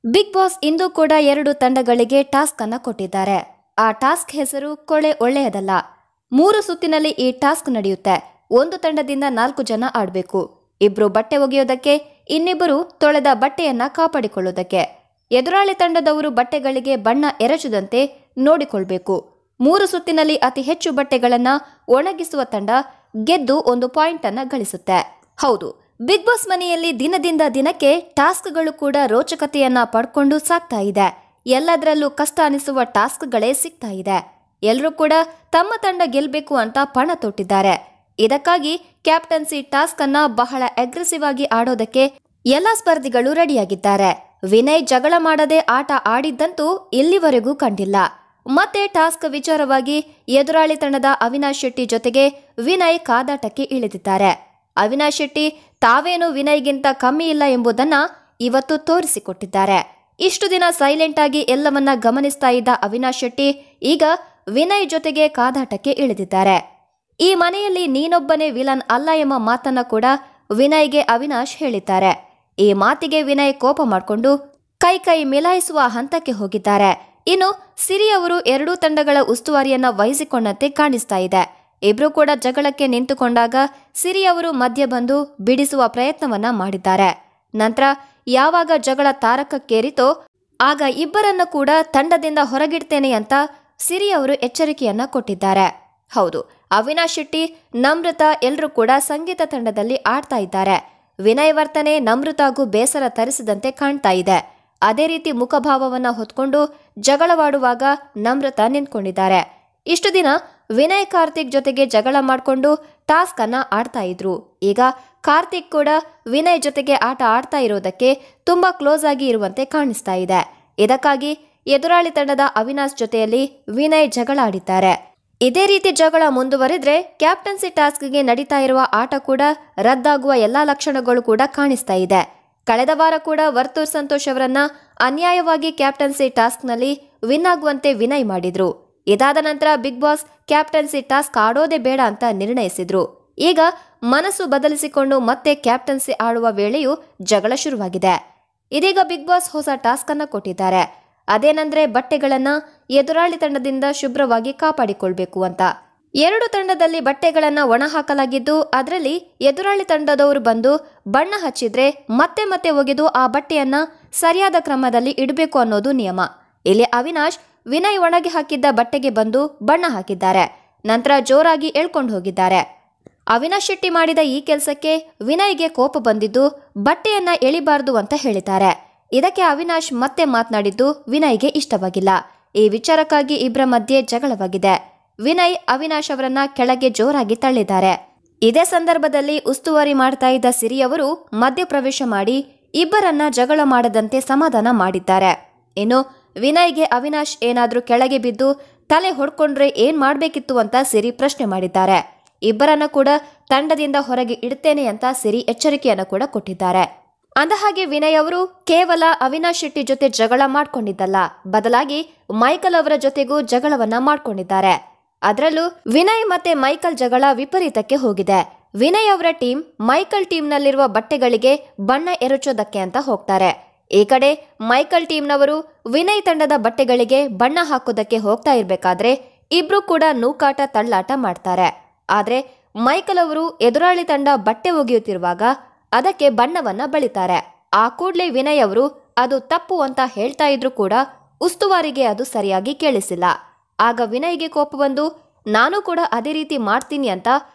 Big boss ಇಂದು ಕೂಡ 2 ತಂಡಗಳಿಗೆ task ಅನ್ನ ಕೊಟ್ಟಿದ್ದಾರೆ. ಆ ಟಾಸ್ಕ್ ಹೆಸರು ಕೊಳೆ ಒಳ್ಳೆಯದಲ್ಲ. 3 ಸುತ್ತಿನಲ್ಲಿ ಈ ಟಾಸ್ಕ್ ನಡೆಯುತ್ತೆ. ಒಂದು ತಂಡದಿಂದ 4 ಜನ ಆಡಬೇಕು. ಇಬ್ರು ಬಟ್ಟೆ ಒಗೆಯೋದಕ್ಕೆ, ಇನ್ನಿಬ್ಬರು ತೊಳೆದ ಬಟ್ಟೆಯನ್ನ ಕಾಪಾಡಿಕೊಳ್ಳೋದಕ್ಕೆ. ಎದುರಾಳಿ ತಂಡದವರು ಬಟ್ಟೆಗಳಿಗೆ ಬಣ್ಣ ಎರಚದಂತೆ ನೋಡಿಕೊಳ್ಬೇಕು. 3 ಸುತ್ತಿನಲ್ಲಿ ಅತಿ ಹೆಚ್ಚು ಬಟ್ಟೆಗಳನ್ನ ಒಣಗಿಸುವ ತಂಡ ಗೆದ್ದು 1 ಪಾಯಿಂಟ್ ಅನ್ನ ಗಳಿಸುತ್ತೆ. ಹೌದು, ಬಿಗ್ ಬಾಸ್ ಮನೆಯಲ್ಲಿ ದಿನದಿಂದ ದಿನಕ್ಕೆ ಟಾಸ್ಕ್ಗಳು ಕೂಡ ರೋಚಕತೆಯನ್ನ ಪಡ್ಕೊಂಡು ಸಾಕ್ತಾ ಇದೆ. ಎಲ್ಲದರಲ್ಲೂ ಕಷ್ಟ ಅನಿಸುವ ಟಾಸ್ಕ್ಗಳೇ ಸಿಗ್ತಾ ಇದೆ. ಎಲ್ಲರೂ ಕೂಡ ತಮ್ಮ ತಂಡ ಗೆಲ್ಬೇಕು ಅಂತ ಪಣ ತೊಟ್ಟಿದ್ದಾರೆ. ಇದಕ್ಕಾಗಿ ಕ್ಯಾಪ್ಟನ್ಸಿ ಟಾಸ್ಕ್ ಅನ್ನ ಬಹಳ ಅಗ್ರೆಸಿವ್ ಆಗಿ ಆಡೋದಕ್ಕೆ ಎಲ್ಲ ಸ್ಪರ್ಧಿಗಳು ರೆಡಿಯಾಗಿದ್ದಾರೆ. ವಿನಯ್ ಜಗಳ ಮಾಡದೆ ಆಟ ಆಡಿದ್ದಂತೂ ಇಲ್ಲಿವರೆಗೂ ಕಂಡಿಲ್ಲ. ಮತ್ತೆ ಟಾಸ್ಕ್ ವಿಚಾರವಾಗಿ ಎದುರಾಳಿ ತಂಡದ ಅವಿನಾಶ್ ಶೆಟ್ಟಿ ಜೊತೆಗೆ ವಿನಯ್ ಕಾದಾಟಕ್ಕೆ ಇಳಿದಿದ್ದಾರೆ. ಅವಿನಾಶ್ ಶೆಟ್ಟಿ ತಾವೇನು ವಿನಯ್ಗಿಂತ ಕಮ್ಮಿ ಇಲ್ಲ ಎಂಬುದನ್ನ ಇವತ್ತು ತೋರಿಸಿಕೊಟ್ಟಿದ್ದಾರೆ. ಇಷ್ಟು ದಿನ ಸೈಲೆಂಟ್ ಆಗಿ ಎಲ್ಲವನ್ನ ಗಮನಿಸ್ತಾ ಇದ್ದ ಅವಿನಾಶ್ ಶೆಟ್ಟಿ ಈಗ ವಿನಯ್ ಜೊತೆಗೆ ಕಾದಾಟಕ್ಕೆ ಇಳಿದಿದ್ದಾರೆ. ಈ ಮನೆಯಲ್ಲಿ ನೀನೊಬ್ಬನೇ ವಿಲನ್ ಅಲ್ಲ ಎಂಬ ಮಾತನ್ನ ಕೂಡ ವಿನಯ್ಗೆ ಅವಿನಾಶ್ ಹೇಳಿದ್ದಾರೆ. ಈ ಮಾತಿಗೆ ವಿನಯ್ ಕೋಪ ಮಾಡಿಕೊಂಡು ಕೈ ಮಿಲಾಯಿಸುವ ಹಂತಕ್ಕೆ ಹೋಗಿದ್ದಾರೆ. ಇನ್ನು ಸಿರಿ ಅವರು 2 ತಂಡಗಳ ಉಸ್ತುವಾರಿಯನ್ನ ವಹಿಸಿಕೊಂಡಂತೆ ಕಾಣಿಸ್ತಾ ಇದೆ. ಇಬ್ರು ಕೂಡ ಜಗಳಕ್ಕೆ ನಿಂತುಕೊಂಡಾಗ ಸಿರಿ ಅವರು ಮಧ್ಯೆ ಬಂದು ಬಿಡಿಸುವ ಪ್ರಯತ್ನವನ್ನ ಮಾಡಿದ್ದಾರೆ. ನಂತರ ಯಾವಾಗ ಜಗಳ ತಾರಕಕ್ಕೇರಿತೋ ಆಗ ಇಬ್ಬರನ್ನ ಕೂಡ ತಂಡದಿಂದ ಹೊರಗಿಡ್ತೇನೆ ಅಂತ ಸಿರಿ ಅವರು ಎಚ್ಚರಿಕೆಯನ್ನ ಕೊಟ್ಟಿದ್ದಾರೆ. ಹೌದು, ಅವಿನಾಶ್ ಶೆಟ್ಟಿ, ನಮ್ರತಾ ಎಲ್ಲರೂ ಕೂಡ ಸಂಗೀತ ತಂಡದಲ್ಲಿ ಆಡ್ತಾ ಇದ್ದಾರೆ. ವಿನಯ್ ವರ್ತನೆ ನಮ್ರತಾಗೂ ಬೇಸರ ತರಿಸಿದಂತೆ ಕಾಣ್ತಾ ಇದೆ. ಅದೇ ರೀತಿ ಮುಖಭಾವವನ್ನ ಹೊತ್ಕೊಂಡು ಜಗಳವಾಡುವಾಗ ನಮ್ರತಾ ನಿಂತ್ಕೊಂಡಿದ್ದಾರೆ. ಇಷ್ಟು ದಿನ ವಿನಯ್ ಕಾರ್ತಿಕ್ ಜೊತೆಗೆ ಜಗಳ ಮಾಡಿಕೊಂಡು ಟಾಸ್ಕ್ ಅನ್ನ ಆಡ್ತಾ ಇದ್ರು. ಈಗ ಕಾರ್ತಿಕ್ ಕೂಡ ವಿನಯ್ ಜೊತೆಗೆ ಆಟ ಆಡ್ತಾ ಇರೋದಕ್ಕೆ ತುಂಬಾ ಕ್ಲೋಸ್ ಆಗಿ ಇರುವಂತೆ ಕಾಣಿಸ್ತಾ ಇದೆ. ಇದಕ್ಕಾಗಿ ಎದುರಾಳಿ ತಂಡದ ಅವಿನಾಶ್ ಜೊತೆಯಲ್ಲಿ ವಿನಯ್ ಜಗಳ ಆಡಿದ್ದಾರೆ. ಇದೇ ರೀತಿ ಜಗಳ ಮುಂದುವರಿದ್ರೆ ಕ್ಯಾಪ್ಟನ್ಸಿ ಟಾಸ್ಕ್ಗೆ ನಡೀತಾ ಇರುವ ಆಟ ಕೂಡ ರದ್ದಾಗುವ ಎಲ್ಲಾ ಲಕ್ಷಣಗಳು ಕೂಡ ಕಾಣಿಸ್ತಾ ಇದೆ. ಕಳೆದ ವಾರ ಕೂಡ ವರ್ತೂರ್ ಸಂತೋಷ್ ಅವರನ್ನ ಅನ್ಯಾಯವಾಗಿ ಕ್ಯಾಪ್ಟನ್ಸಿ ಟಾಸ್ಕ್ನಲ್ಲಿ ವಿನ್ ಆಗುವಂತೆ ವಿನಯ್ ಮಾಡಿದ್ರು. ಇದಾದ ನಂತರ ಬಿಗ್ ಬಾಸ್ ಕ್ಯಾಪ್ಟನ್ಸಿ ಟಾಸ್ಕ್ ಆಡೋದೇ ಬೇಡ ಅಂತ ನಿರ್ಣಯಿಸಿದ್ರು. ಈಗ ಮನಸ್ಸು ಬದಲಿಸಿಕೊಂಡು ಮತ್ತೆ ಕ್ಯಾಪ್ಟನ್ಸಿ ಆಡುವ ವೇಳೆಯೂ ಜಗಳ ಶುರುವಾಗಿದೆ. ಇದೀಗ ಬಿಗ್ ಬಾಸ್ ಹೊಸ ಟಾಸ್ಕ್ ಅನ್ನ ಕೊಟ್ಟಿದ್ದಾರೆ. ಅದೇನಂದ್ರೆ ಬಟ್ಟೆಗಳನ್ನ ಎದುರಾಳಿ ತಂಡದಿಂದ ಶುಭ್ರವಾಗಿ ಕಾಪಾಡಿಕೊಳ್ಬೇಕು ಅಂತ. 2 ತಂಡದಲ್ಲಿ ಬಟ್ಟೆಗಳನ್ನ ಒಣ ಹಾಕಲಾಗಿದ್ದು ಅದರಲ್ಲಿ ಎದುರಾಳಿ ತಂಡದವರು ಬಂದು ಬಣ್ಣ ಹಚ್ಚಿದ್ರೆ ಮತ್ತೆ ಒಗೆದು ಆ ಬಟ್ಟೆಯನ್ನ ಸರಿಯಾದ ಕ್ರಮದಲ್ಲಿ ಇಡಬೇಕು ಅನ್ನೋದು ನಿಯಮ. ಇಲ್ಲಿ ಅವಿನಾಶ್ ವಿನಯ್ ಒಣಗಿ ಹಾಕಿದ್ದ ಬಟ್ಟೆಗೆ ಬಂದು ಬಣ್ಣ ಹಾಕಿದ್ದಾರೆ. ನಂತರ ಜೋರಾಗಿ ಎಳ್ಕೊಂಡು ಹೋಗಿದ್ದಾರೆ. ಅವಿನಾಶ್ ಶೆಟ್ಟಿ ಮಾಡಿದ ಈ ಕೆಲಸಕ್ಕೆ ವಿನಯ್ಗೆ ಕೋಪ ಬಂದಿದ್ದು ಬಟ್ಟೆಯನ್ನ ಎಳಿಬಾರ್ದು ಅಂತ ಹೇಳಿದ್ದಾರೆ. ಇದಕ್ಕೆ ಅವಿನಾಶ್ ಮತ್ತೆ ಮಾತನಾಡಿದ್ದು ವಿನಯ್ಗೆ ಇಷ್ಟವಾಗಿಲ್ಲ. ಈ ವಿಚಾರಕ್ಕಾಗಿ ಇಬ್ಬರ ಮಧ್ಯೆ ಜಗಳವಾಗಿದೆ. ವಿನಯ್ ಅವಿನಾಶ್ ಅವರನ್ನ ಕೆಳಗೆ ಜೋರಾಗಿ ತಳ್ಳಿದ್ದಾರೆ. ಇದೇ ಸಂದರ್ಭದಲ್ಲಿ ಉಸ್ತುವಾರಿ ಮಾಡ್ತಾ ಇದ್ದ ಸಿರಿ ಅವರು ಮಧ್ಯಪ್ರವೇಶ ಮಾಡಿ ಇಬ್ಬರನ್ನ ಜಗಳ ಮಾಡದಂತೆ ಸಮಾಧಾನ ಮಾಡಿದ್ದಾರೆ. ಇನ್ನು ವಿನಯ್ಗೆ ಅವಿನಾಶ್ ಏನಾದ್ರೂ ಕೆಳಗೆ ಬಿದ್ದು ತಲೆ ಹೊಡ್ಕೊಂಡ್ರೆ ಏನ್ ಮಾಡ್ಬೇಕಿತ್ತು ಅಂತ ಸಿರಿ ಪ್ರಶ್ನೆ ಮಾಡಿದ್ದಾರೆ. ಇಬ್ಬರನ್ನ ಕೂಡ ತಂಡದಿಂದ ಹೊರಗೆ ಇಡ್ತೇನೆ ಅಂತ ಸಿರಿ ಎಚ್ಚರಿಕೆಯನ್ನು ಕೂಡ ಕೊಟ್ಟಿದ್ದಾರೆ. ಅಂದಹಾಗೆ ವಿನಯ್ ಅವರು ಕೇವಲ ಅವಿನಾಶ್ ಶೆಟ್ಟಿ ಜೊತೆ ಜಗಳ ಮಾಡ್ಕೊಂಡಿದ್ದಲ್ಲ, ಬದಲಾಗಿ ಮೈಕಲ್ ಅವರ ಜೊತೆಗೂ ಜಗಳವನ್ನ ಮಾಡ್ಕೊಂಡಿದ್ದಾರೆ. ಅದರಲ್ಲೂ ವಿನಯ್ ಮತ್ತೆ ಮೈಕಲ್ ಜಗಳ ವಿಪರೀತಕ್ಕೆ ಹೋಗಿದೆ. ವಿನಯ್ ಅವರ ಟೀಮ್ ಮೈಕಲ್ ಟೀಮ್ನಲ್ಲಿರುವ ಬಟ್ಟೆಗಳಿಗೆ ಬಣ್ಣ ಎರಚೋದಕ್ಕೆ ಅಂತ ಹೋಗ್ತಾರೆ. ಈ ಕಡೆ ಮೈಕಲ್ ಟೀಮ್ನವರು ವಿನಯ್ ತಂಡದ ಬಟ್ಟೆಗಳಿಗೆ ಬಣ್ಣ ಹಾಕೋದಕ್ಕೆ ಹೋಗ್ತಾ ಇರ್ಬೇಕಾದ್ರೆ ಇಬ್ರು ಕೂಡ ನೂಕಾಟ ತಳ್ಳಾಟ ಮಾಡ್ತಾರೆ. ಆದ್ರೆ ಮೈಕಲ್ ಅವರು ಎದುರಾಳಿ ತಂಡ ಬಟ್ಟೆ ಒಗೆಯುತ್ತಿರುವಾಗ ಅದಕ್ಕೆ ಬಣ್ಣವನ್ನ ಬಳಿತಾರೆ. ಆ ಕೂಡ್ಲೆ ವಿನಯ್ ಅವರು ಅದು ತಪ್ಪು ಅಂತ ಹೇಳ್ತಾ ಇದ್ರು ಕೂಡ ಉಸ್ತುವಾರಿಗೆ ಅದು ಸರಿಯಾಗಿ ಕೇಳಿಸಿಲ್ಲ. ಆಗ ವಿನಯ್ಗೆ ಕೋಪ ಬಂದು ನಾನು ಕೂಡ ಅದೇ ರೀತಿ ಮಾಡ್ತೀನಿ ಅಂತ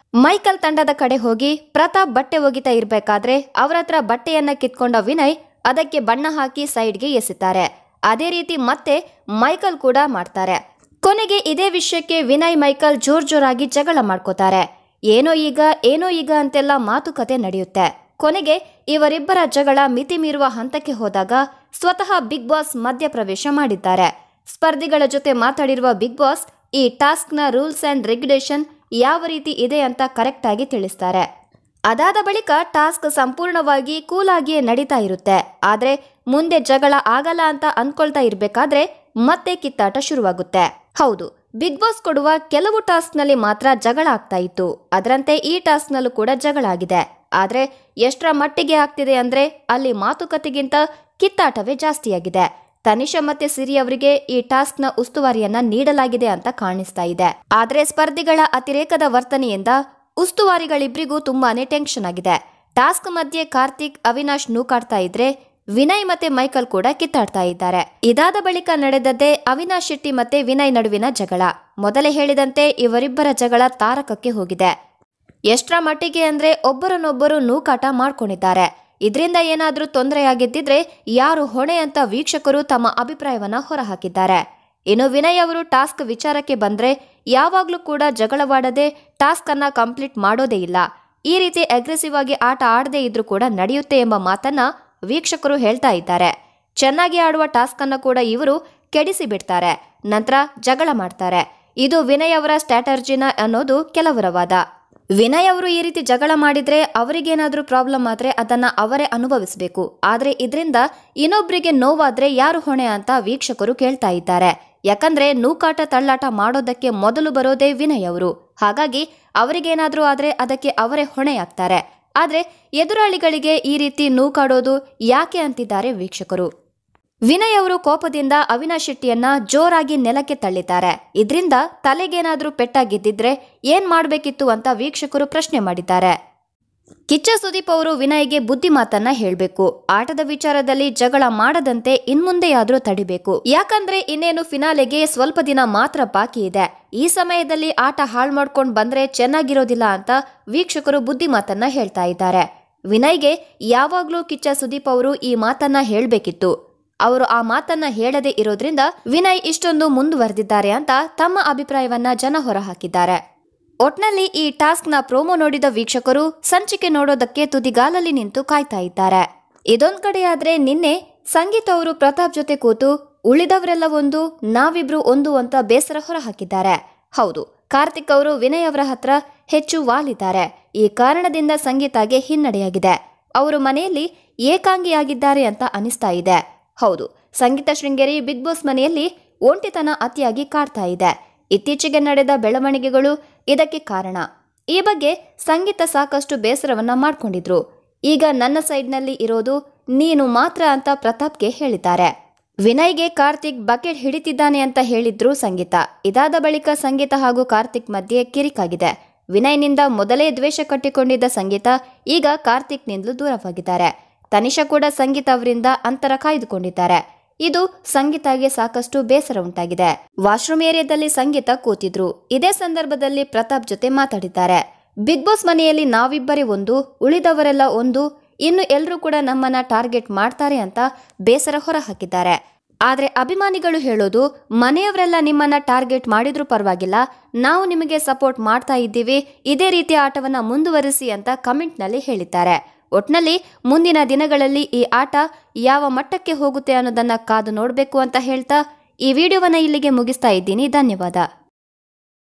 ಮೈಕಲ್ ತಂಡದ ಕಡೆ ಹೋಗಿ ಪ್ರತಾಪ್ ಬಟ್ಟೆ ಒಗಿತಾ ಇರ್ಬೇಕಾದ್ರೆ ಅವರ ಹತ್ರ ಬಟ್ಟೆಯನ್ನ ಕಿತ್ಕೊಂಡ ವಿನಯ್ ಅದಕ್ಕೆ ಬಣ್ಣ ಹಾಕಿ ಸೈಡ್ಗೆ ಎಸಿತಾರೆ. ಅದೇ ರೀತಿ ಮತ್ತೆ ಮೈಕಲ್ ಕೂಡ ಮಾಡ್ತಾರೆ. ಕೊನೆಗೆ ಇದೇ ವಿಷಯಕ್ಕೆ ವಿನಯ್ ಮೈಕಲ್ ಜೋರಾಗಿ ಜಗಳ ಮಾಡ್ಕೋತಾರೆ. ಏನೋ ಈಗ ಅಂತೆಲ್ಲ ಮಾತುಕತೆ ನಡೆಯುತ್ತೆ. ಕೊನೆಗೆ ಇವರಿಬ್ಬರ ಜಗಳ ಮಿತಿ ಮೀರುವ ಹಂತಕ್ಕೆ ಹೋದಾಗ ಸ್ವತಃ ಬಿಗ್ ಬಾಸ್ ಮಧ್ಯಪ್ರವೇಶ ಮಾಡಿದ್ದಾರೆ. ಸ್ಪರ್ಧಿಗಳ ಜೊತೆ ಮಾತಾಡಿರುವ ಬಿಗ್ ಬಾಸ್ ಈ ಟಾಸ್ಕ್ನ ರೂಲ್ಸ್ ಅಂಡ್ ರೆಗ್ಯುಲೇಷನ್ ಯಾವ ರೀತಿ ಇದೆ ಅಂತ ಕರೆಕ್ಟ್ ಆಗಿ ತಿಳಿಸ್ತಾರೆ. ಅದಾದ ಬಳಿಕ ಟಾಸ್ಕ್ ಸಂಪೂರ್ಣವಾಗಿ ಕೂಲ್ ಆಗಿಯೇ ನಡೀತಾ ಇರುತ್ತೆ. ಆದ್ರೆ ಮುಂದೆ ಜಗಳ ಆಗಲ್ಲ ಅಂತ ಅನ್ಕೊಳ್ತಾ ಇರ್ಬೇಕಾದ್ರೆ ಮತ್ತೆ ಕಿತ್ತಾಟ ಶುರುವಾಗುತ್ತೆ. ಹೌದು, ಬಿಗ್ ಬಾಸ್ ಕೊಡುವ ಕೆಲವು ಟಾಸ್ಕ್ನಲ್ಲಿ ಮಾತ್ರ ಜಗಳ ಆಗ್ತಾ ಇತ್ತು. ಅದರಂತೆ ಈ ಟಾಸ್ಕ್ನಲ್ಲೂ ಕೂಡ ಜಗಳ ಆಗಿದೆ. ಆದ್ರೆ ಎಷ್ಟರ ಮಟ್ಟಿಗೆ ಆಗ್ತಿದೆ ಅಂದ್ರೆ ಅಲ್ಲಿ ಮಾತುಕತೆಗಿಂತ ಕಿತ್ತಾಟವೇ ಜಾಸ್ತಿಯಾಗಿದೆ. ತನಿಷಾ ಮತ್ತೆ ಸಿರಿ ಅವರಿಗೆ ಈ ಟಾಸ್ಕ್ ನ ಉಸ್ತುವಾರಿಯನ್ನ ನೀಡಲಾಗಿದೆ ಅಂತ ಕಾಣಿಸ್ತಾ ಇದೆ. ಆದ್ರೆ ಸ್ಪರ್ಧಿಗಳ ಅತಿರೇಕದ ವರ್ತನೆಯಿಂದ ಉಸ್ತುವಾರಿಗಳಿಬ್ರಿಗೂ ತುಂಬಾನೇ ಟೆನ್ಷನ್ ಆಗಿದೆ. ಟಾಸ್ಕ್ ಮಧ್ಯೆ ಕಾರ್ತಿಕ್ ಅವಿನಾಶ್ ನೂಕಾಡ್ತಾ ಇದ್ರೆ ವಿನಯ್ ಮತ್ತೆ ಮೈಕಲ್ ಕೂಡ ಕಿತ್ತಾಡ್ತಾ ಇದ್ದಾರೆ. ಇದಾದ ಬಳಿಕ ನಡೆದದ್ದೇ ಅವಿನಾಶ್ ಶೆಟ್ಟಿ ಮತ್ತೆ ವಿನಯ್ ನಡುವಿನ ಜಗಳ. ಮೊದಲೇ ಹೇಳಿದಂತೆ ಇವರಿಬ್ಬರ ಜಗಳ ತಾರಕಕ್ಕೆ ಹೋಗಿದೆ. ಎಷ್ಟರ ಮಟ್ಟಿಗೆ ಅಂದ್ರೆ ಒಬ್ಬರನ್ನೊಬ್ಬರು ನೂಕಾಟ ಮಾಡ್ಕೊಂಡಿದ್ದಾರೆ. ಇದರಿಂದ ಏನಾದ್ರೂ ತೊಂದರೆಯಾಗಿದ್ದಿದ್ರೆ ಯಾರು ಹೊಣೆ ಅಂತ ವೀಕ್ಷಕರು ತಮ್ಮ ಅಭಿಪ್ರಾಯವನ್ನ ಹೊರಹಾಕಿದ್ದಾರೆ. ಇನ್ನು ವಿನಯ್ ಅವರು ಟಾಸ್ಕ್ ವಿಚಾರಕ್ಕೆ ಬಂದ್ರೆ ಯಾವಾಗ್ಲೂ ಕೂಡ ಜಗಳವಾಡದೆ ಟಾಸ್ಕ್ ಅನ್ನ ಕಂಪ್ಲೀಟ್ ಮಾಡೋದೇ ಇಲ್ಲ. ಈ ರೀತಿ ಅಗ್ರೆಸಿವ್ ಆಗಿ ಆಟ ಆಡದೇ ಇದ್ರೂ ಕೂಡ ನಡೆಯುತ್ತೆ ಎಂಬ ಮಾತನ್ನ ವೀಕ್ಷಕರು ಹೇಳ್ತಾ ಇದ್ದಾರೆ. ಚೆನ್ನಾಗಿ ಆಡುವ ಟಾಸ್ಕ್ ಅನ್ನ ಕೂಡ ಇವರು ಕೆಡಿಸಿ ಬಿಡ್ತಾರೆ, ನಂತರ ಜಗಳ ಮಾಡ್ತಾರೆ. ಇದು ವಿನಯ್ ಅವರ ಸ್ಟ್ರಾಟರ್ಜಿನ ಅನ್ನೋದು ಕೆಲವರ ವಾದ. ವಿನಯ್ ಅವರು ಈ ರೀತಿ ಜಗಳ ಮಾಡಿದ್ರೆ ಅವರಿಗೇನಾದ್ರೂ ಪ್ರಾಬ್ಲಮ್ ಆದ್ರೆ ಅದನ್ನ ಅವರೇ ಅನುಭವಿಸಬೇಕು. ಆದ್ರೆ ಇದರಿಂದ ಇನ್ನೊಬ್ರಿಗೆ ನೋವಾದ್ರೆ ಯಾರು ಹೊಣೆ ಅಂತ ವೀಕ್ಷಕರು ಕೇಳ್ತಾ ಇದ್ದಾರೆ. ಯಾಕಂದ್ರೆ ನೂಕಾಟ ತಳ್ಳಾಟ ಮಾಡೋದಕ್ಕೆ ಮೊದಲು ಬರೋದೇ ವಿನಯ್ ಅವರು. ಹಾಗಾಗಿ ಅವರಿಗೇನಾದ್ರೂ ಆದ್ರೆ ಅದಕ್ಕೆ ಅವರೇ ಹೊಣೆಯಾಗ್ತಾರೆ. ಆದ್ರೆ ಎದುರಾಳಿಗಳಿಗೆ ಈ ರೀತಿ ನೂಕಾಡೋದು ಯಾಕೆ ಅಂತಿದ್ದಾರೆ ವೀಕ್ಷಕರು. ವಿನಯ್ ಅವರು ಕೋಪದಿಂದ ಅವಿನಾಶ್ ಶೆಟ್ಟಿಯನ್ನ ಜೋರಾಗಿ ನೆಲಕ್ಕೆ ತಳ್ಳಿದ್ದಾರೆ. ಇದರಿಂದ ತಲೆಗೇನಾದ್ರೂ ಪೆಟ್ಟಾಗಿದ್ದಿದ್ರೆ ಏನ್ ಮಾಡ್ಬೇಕಿತ್ತು ಅಂತ ವೀಕ್ಷಕರು ಪ್ರಶ್ನೆ ಮಾಡಿದ್ದಾರೆ. ಕಿಚ್ಚ ಸುದೀಪ್ ಅವರು ವಿನಯ್ಗೆ ಬುದ್ಧಿ ಮಾತನ್ನ ಹೇಳ್ಬೇಕು. ಆಟದ ವಿಚಾರದಲ್ಲಿ ಜಗಳ ಮಾಡದಂತೆ ಇನ್ಮುಂದೆಯಾದ್ರೂ ತಡಿಬೇಕು. ಯಾಕಂದ್ರೆ ಇನ್ನೇನು ಫಿನಾಲೆಗೆ ಸ್ವಲ್ಪ ದಿನ ಮಾತ್ರ ಬಾಕಿ ಇದೆ. ಈ ಸಮಯದಲ್ಲಿ ಆಟ ಹಾಳು ಮಾಡ್ಕೊಂಡ್ ಬಂದ್ರೆ ಚೆನ್ನಾಗಿರೋದಿಲ್ಲ ಅಂತ ವೀಕ್ಷಕರು ಬುದ್ಧಿ ಮಾತನ್ನ ಹೇಳ್ತಾ ಇದ್ದಾರೆ. ವಿನಯ್ಗೆ ಯಾವಾಗ್ಲೂ ಕಿಚ್ಚ ಸುದೀಪ್ ಅವರು ಈ ಮಾತನ್ನ ಹೇಳ್ಬೇಕಿತ್ತು. ಅವರು ಆ ಮಾತನ್ನ ಹೇಳದೆ ಇರೋದ್ರಿಂದ ವಿನಯ್ ಇಷ್ಟೊಂದು ಮುಂದುವರೆದಿದ್ದಾರೆ ಅಂತ ತಮ್ಮ ಅಭಿಪ್ರಾಯವನ್ನ ಜನ ಹೊರಹಾಕಿದ್ದಾರೆ. ಒಟ್ನಲ್ಲಿ ಈ ಟಾಸ್ಕ್ ನ ಪ್ರೋಮೋ ನೋಡಿದ ವೀಕ್ಷಕರು ಸಂಚಿಕೆ ನೋಡೋದಕ್ಕೆ ತುದಿಗಾಲಲ್ಲಿ ನಿಂತು ಕಾಯ್ತಾ ಇದ್ದಾರೆ. ಇದೊಂದ್ ಕಡೆಯಾದ್ರೆ ನಿನ್ನೆ ಸಂಗೀತ ಅವರು ಪ್ರತಾಪ್ ಜೊತೆ ಕೂತು ಉಳಿದವರೆಲ್ಲ ಒಂದು ನಾವಿಬ್ರು ಒಂದು ಅಂತ ಬೇಸರ ಹೊರಹಾಕಿದ್ದಾರೆ. ಹೌದು, ಕಾರ್ತಿಕ್ ಅವರು ವಿನಯ್ ಅವರ ಹತ್ರ ಹೆಚ್ಚು ವಾಲಿದ್ದಾರೆ. ಈ ಕಾರಣದಿಂದ ಸಂಗೀತಾಗೆ ಹಿನ್ನಡೆಯಾಗಿದೆ. ಅವರು ಮನೆಯಲ್ಲಿ ಏಕಾಂಗಿಯಾಗಿದ್ದಾರೆ ಅಂತ ಅನಿಸ್ತಾ ಇದೆ. ಹೌದು, ಸಂಗೀತ ಶೃಂಗೇರಿ ಬಿಗ್ ಬಾಸ್ ಮನೆಯಲ್ಲಿ ಒಂಟಿತನ ಅತಿಯಾಗಿ ಕಾಡ್ತಾ ಇದೆ. ಇತ್ತೀಚೆಗೆ ನಡೆದ ಬೆಳವಣಿಗೆಗಳು ಇದಕ್ಕೆ ಕಾರಣ. ಈ ಬಗ್ಗೆ ಸಂಗೀತ ಸಾಕಷ್ಟು ಬೇಸರವನ್ನ ಮಾಡ್ಕೊಂಡಿದ್ರು. ಈಗ ನನ್ನ ಸೈಡ್ನಲ್ಲಿ ಇರೋದು ನೀನು ಮಾತ್ರ ಅಂತ ಪ್ರತಾಪ್ಗೆ ಹೇಳಿದ್ದಾರೆ. ವಿನಯ್ಗೆ ಕಾರ್ತಿಕ್ ಬಕೆಟ್ ಹಿಡಿತಿದ್ದಾನೆ ಅಂತ ಹೇಳಿದ್ರು ಸಂಗೀತ. ಇದಾದ ಬಳಿಕ ಸಂಗೀತ ಹಾಗೂ ಕಾರ್ತಿಕ್ ಮಧ್ಯೆ ಕಿರಿಕಾಗಿದೆ. ವಿನಯ್ನಿಂದ ಮೊದಲೇ ದ್ವೇಷ ಕಟ್ಟಿಕೊಂಡಿದ್ದ ಸಂಗೀತ ಈಗ ಕಾರ್ತಿಕ್ನಿಂದಲೂ ದೂರವಾಗಿದ್ದಾರೆ. ತನಿಷಾ ಕೂಡ ಸಂಗೀತ ಅವರಿಂದ ಅಂತರ ಕಾಯ್ದುಕೊಂಡಿದ್ದಾರೆ. ಇದು ಸಂಗೀತಾಗೆ ಸಾಕಷ್ಟು ಬೇಸರ ಉಂಟಾಗಿದೆ. ವಾಶ್ರೂಮ್ ಏರಿಯಾದಲ್ಲಿ ಸಂಗೀತ ಕೂತಿದ್ರು. ಇದೇ ಸಂದರ್ಭದಲ್ಲಿ ಪ್ರತಾಪ್ ಜೊತೆ ಮಾತಾಡಿದ್ದಾರೆ. ಬಿಗ್ ಬಾಸ್ ಮನೆಯಲ್ಲಿ ನಾವಿಬ್ಬರೇ ಒಂದು, ಉಳಿದವರೆಲ್ಲ ಒಂದು, ಇನ್ನು ಎಲ್ಲರೂ ಕೂಡ ನಮ್ಮನ್ನ ಟಾರ್ಗೆಟ್ ಮಾಡ್ತಾರೆ ಅಂತ ಬೇಸರ ಹೊರಹಾಕಿದ್ದಾರೆ. ಆದ್ರೆ ಅಭಿಮಾನಿಗಳು ಹೇಳೋದು, ಮನೆಯವರೆಲ್ಲ ನಿಮ್ಮನ್ನ ಟಾರ್ಗೆಟ್ ಮಾಡಿದ್ರೂ ಪರವಾಗಿಲ್ಲ, ನಾವು ನಿಮಗೆ ಸಪೋರ್ಟ್ ಮಾಡ್ತಾ ಇದ್ದೀವಿ, ಇದೇ ರೀತಿ ಆಟವನ್ನ ಮುಂದುವರಿಸಿ ಅಂತ ಕಮೆಂಟ್ ನಲ್ಲಿ ಹೇಳಿದ್ದಾರೆ. ಒಟ್ನಲ್ಲಿ ಮುಂದಿನ ದಿನಗಳಲ್ಲಿ ಈ ಆಟ ಯಾವ ಮಟ್ಟಕ್ಕೆ ಹೋಗುತ್ತೆ ಅನ್ನೋದನ್ನ ಕಾದು ನೋಡಬೇಕು ಅಂತ ಹೇಳ್ತಾ ಈ ವಿಡಿಯೋವನ್ನ ಇಲ್ಲಿಗೆ ಮುಗಿಸ್ತಾ ಇದ್ದೀನಿ. ಧನ್ಯವಾದ.